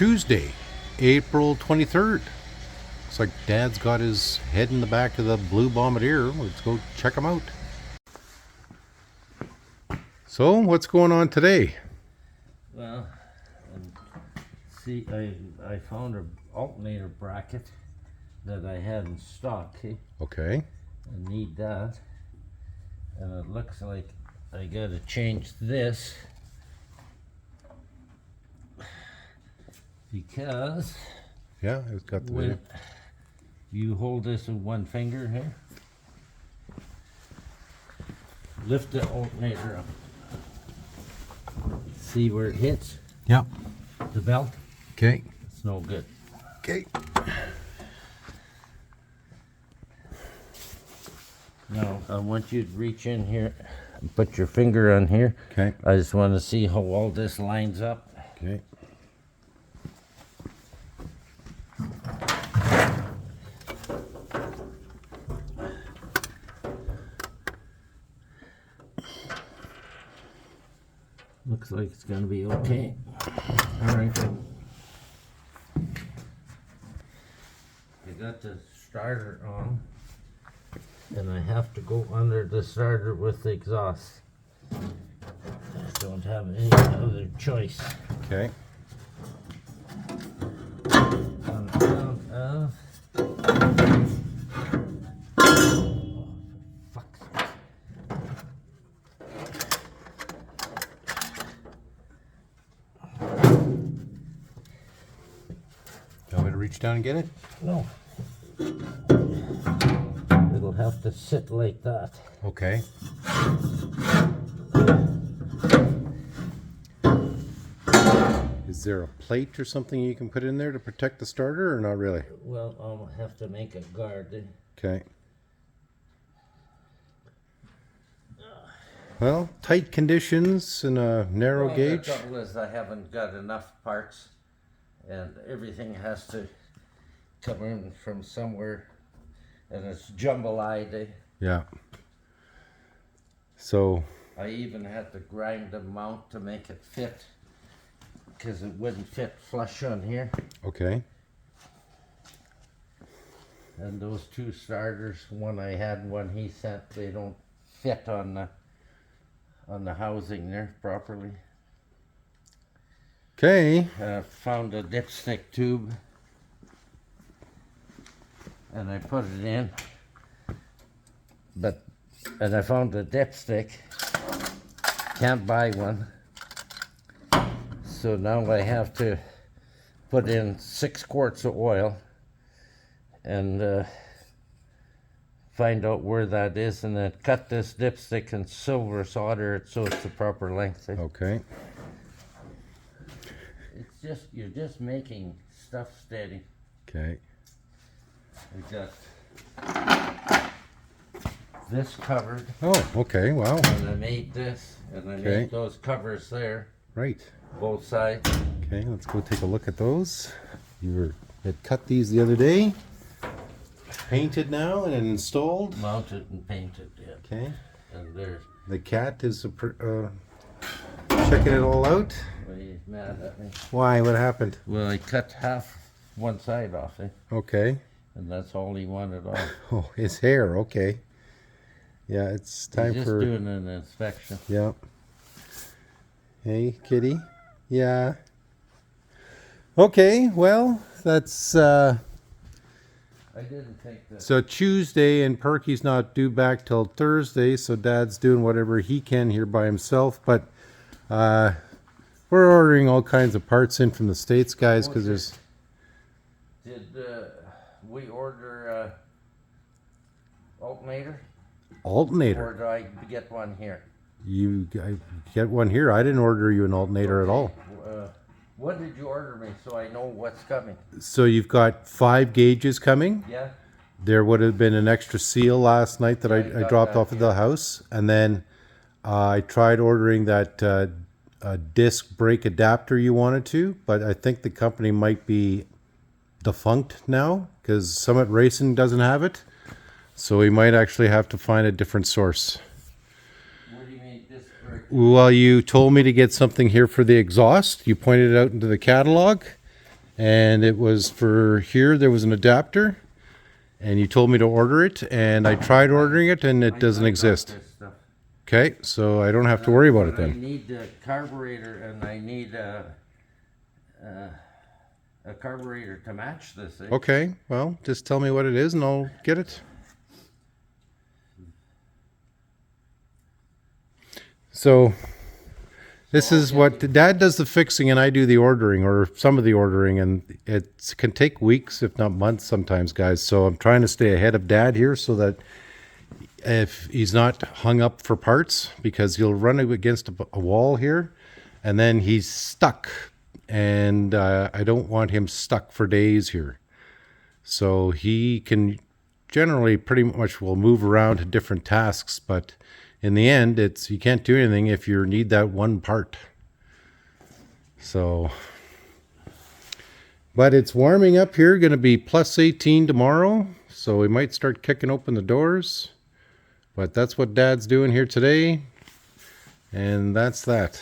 Tuesday, April 23rd. Looks like Dad's got his head in the back of the blue Bombardier. Let's go check him out. So, what's going on today? Well, see, I found an alternator bracket that I had in stock. Okay. I need that. And it looks like I gotta change this because Yeah, it's got the when you hold this with one finger here, lift the alternator up. See where it hits Yeah. the belt? Okay. It's no good. Okay. Now, I want you to reach in here and put your finger on here. Okay. I just want to see how all this lines up. Okay. Looks like it's going to be okay. All right. I got the starter on, and I have to go under the starter with the exhaust. I don't have any other choice. Okay. On account of... Oh, for fuck's sake. You want me to reach down and get it? No. It'll have to sit like that. Okay. Is there a plate or something you can put in there to protect the starter or not really? Well, I'll have to make a guard. Okay. Well, tight conditions and a narrow Well, gauge. the trouble is I haven't got enough parts, and everything has to come in from somewhere, and it's jumble-eyed. Yeah. So, I even had to grind the mount to make it fit, because it wouldn't fit flush on here. okay. And those two starters, one I had and one he sent, they don't fit on the housing there properly. Okay. I found a dipstick tube, and I put it in, and I found a dipstick, can't buy one, so now I have to put in 6 quarts of oil and find out where that is, and then cut this dipstick and silver solder it so it's the proper length. Okay. It's just, you're just making stuff steady. Okay. We got this covered, Oh, okay. Wow. and I made this, and I Okay. made those covers there, Right. both sides. Okay, let's go take a look at those. Had cut these the other day. Painted now and installed. Mounted and painted, yeah. Okay. And there's, The cat is checking it all out. well, he's mad at me. Why? What happened? Well, I cut half one side off, Okay. and that's all he wanted off. Oh, his hair. Okay. Yeah, it's time He's just for. doing an inspection. Yeah. Hey, kitty. Yeah. Okay. Well, that's. I didn't take this. So Tuesday, and Perky's not due back till Thursday, so Dad's doing whatever he can here by himself. But we're ordering all kinds of parts in from the States, guys, because there's. Did we order alternator? Alternator. Or do I get one here? I get one here. I didn't order you an alternator at all. What did you order me so I know what's coming? So you've got 5 gauges coming. Yeah? There would have been an extra seal last night that Yeah, I you got dropped that, off at the house. And then I tried ordering that disc brake adapter you wanted to, but I think the company might be defunct now because Summit Racing doesn't have it. So we might actually have to find a different source. What do you mean, this Well, you told me to get something here for the exhaust. You pointed it out into the catalog. and it was for here. There was an adapter, and you told me to order it, and I tried ordering it, and it doesn't I got exist. this stuff. Okay, so I don't have to worry about it But I then. need the carburetor, and I need a carburetor to match this. Eh? Okay, well, just tell me what it is, and I'll get it. So this is what Dad does the fixing, and I do the ordering, or some of the ordering, and it can take weeks, if not months, sometimes, guys. So I'm trying to stay ahead of Dad here, so that if he's not hung up for parts, because he'll run against a wall here, and then he's stuck, and I don't want him stuck for days here. So he can generally pretty much will move around to different tasks, but in the end, you can't do anything if you need that one part. So, but it's warming up here, going to be plus 18 tomorrow, so we might start kicking open the doors. But that's what Dad's doing here today, and that's that.